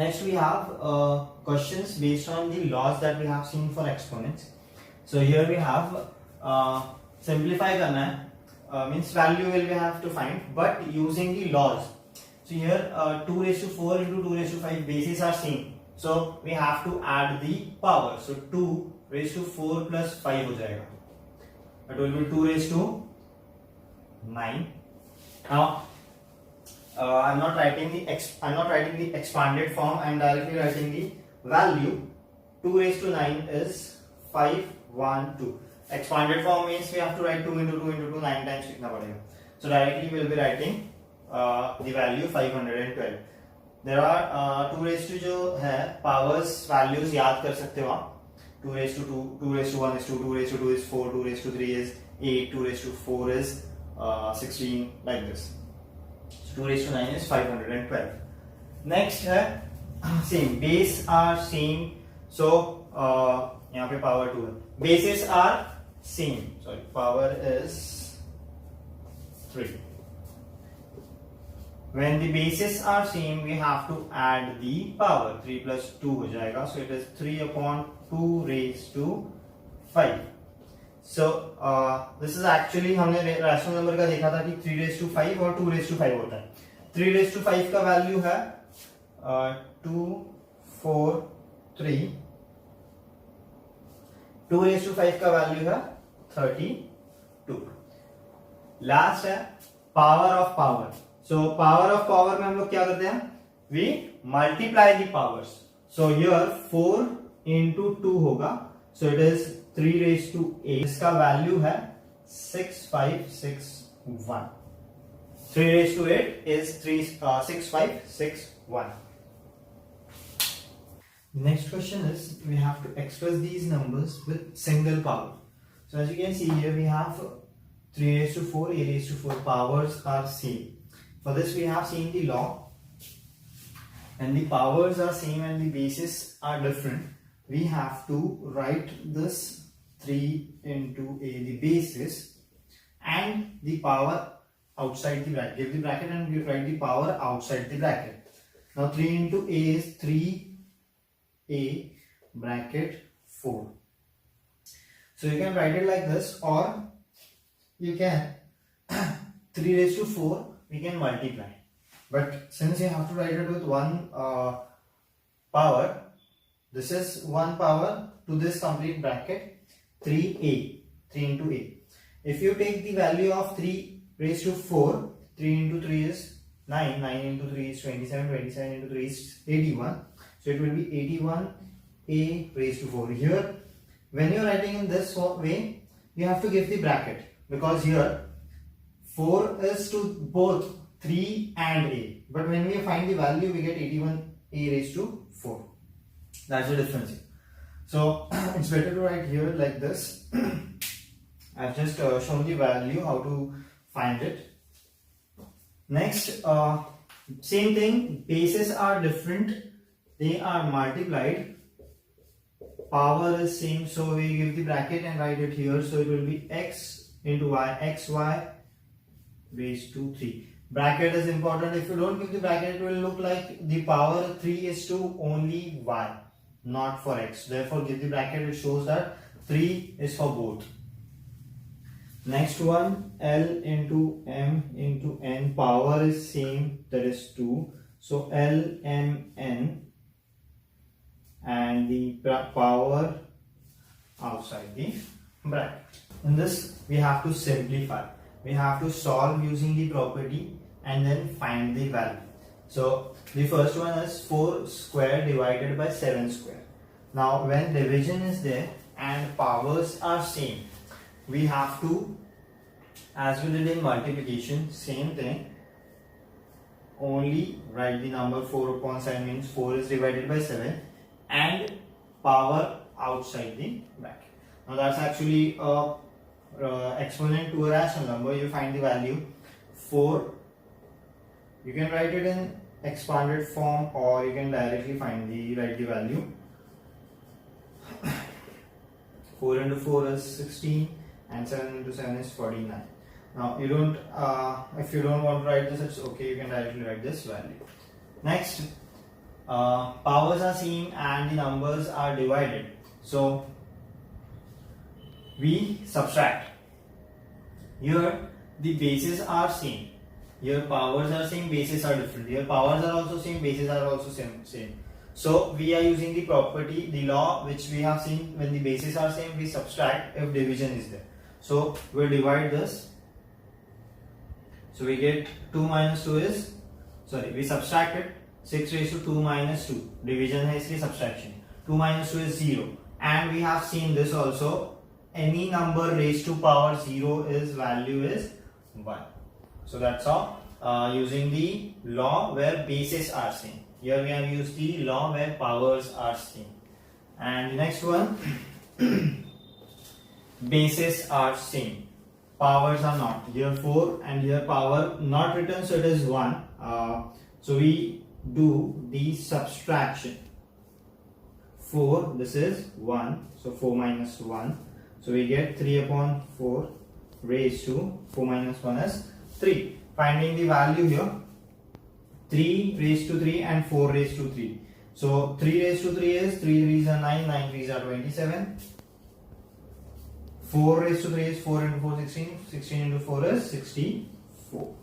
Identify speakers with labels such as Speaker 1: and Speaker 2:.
Speaker 1: Next we have questions based on the laws that we have seen for exponents. So here we have simplify करना है, means value will we have to find, but using the laws. So here 2 raised to 4 into 2 raised to 5 bases are same. So we have to add the power. So 2 raised to 4 plus 5 हो जाएगा. That will be 2 raised to 9. Now I'm not writing the expanded form. I'm directly writing the value. 2 raised to 9 is 512. Expanded form means we have to write 2 into 2 into 2 9 times लिखना पड़ेगा. So directly we will be writing the value 512. There are 2 raised to जो है powers values याद कर सकते हो आप. 2 raised to 2, 2 raised to 1 is 2, 2 raised to 2 is 4, 2 raised to 3 is 8, 2 raised to 4 is 16, like this. So 2 raised to 9 is 512. Next है same, base are same. So यहाँ पे power 2 है. Bases are same. Sorry, power is 3. When the bases are same, we have to add the power. 3 plus 2 हो जाएगा. So it is 3 upon 2 raised to 5. So this is actually हमने rational number का देखा था कि 3 raised to 5 और 2 raised to 5 होता है. 3 raised to 5 का वैल्यू है 2, 4, 3. 2 raised to 5 का वैल्यू है 32. लास्ट है power of power. So power of power में हम लोग क्या करते हैं, we multiply the powers. So here 4 into 2 होगा. So it is 3 raised to 8. इसका वैल्यू है 6561. 3 raised to 8 is 6561. The next question is we have to express these numbers with single power. So as you can see here we have 3 raised to 4, a raised to 4 powers are same. For this we have seen the law, and the powers are same and the bases are different. We have to write this 3 into a, the bases, and the power outside the bracket. Give the bracket and we write the power outside the bracket. Now 3 into a is 3a bracket 4. So you can write it like this, or you can 3 raised to 4 we can multiply, but since you have to write it with one power, this is one power to this complete bracket 3a, 3 into a. If you take the value of 3 raised to 4, 3 into 3 is 9, 9 into 3 is 27, 27 into 3 is 81. So it will be 81a raised to 4. Here when you are writing in this way, you have to give the bracket, because here 4 is to both 3 and a, but when we find the value we get 81a raised to 4. That's the difference. So it's better to write here like this. I've just shown the value how to find it. Next, same thing, bases are different, they are multiplied. Power is same, so we give the bracket and write it here. So it will be x into y, xy raised to 3. Bracket is important. If you don't give the bracket, it will look like the power 3 is to only y, not for x. Therefore give the bracket, it shows that 3 is for both. Next one, L into M into N. Power is same, that is 2. So L M N, and the power outside the bracket. In this we have to simplify. We have to solve using the property and then find the value. So the first one is 4 square divided by 7 square. Now when division is there and powers are same, we have to, as we did in multiplication, same thing, only write the number 4 upon 7 means 4 is divided by 7 and power outside the bracket. Now that's actually a exponent to a rational number. You find the value 4. You can write it in expanded form, or you can directly write the value. 4 into 4 is 16 and 7 into 7 is 49. Now you don't if you don't want to write this, it's okay, you can directly write this value. Next, powers are seen and the numbers are divided. So we subtract. Here the bases are same. Here powers are same, bases are different. Here powers are also same, bases are also same. So we are using the property, the law which we have seen. When the bases are same, we subtract if division is there. So we'll divide this. So we get 2 minus 2 is, sorry, we subtracted 6 raised to 2 minus 2. Division is the subtraction. 2 minus 2 is 0. And we have seen this also. Any number raised to power 0 is value is 1. So that's all. Using the law where bases are same. Here we have used the law where powers are same. And the next one, bases are same, powers are not. Here 4 and here power not written, so it is 1. So we do the subtraction. 4, this is 1, so 4 minus 1. So we get 3 upon 4 raised to 4 minus 1 is 3. Finding the value here, 3 raised to 3 and 4 raised to 3. So 3 raised to 3 is 3 3s are 9, 9 3s are 27. 4 raised to 3 is 4 into 4 16, 16 into 4 is 64.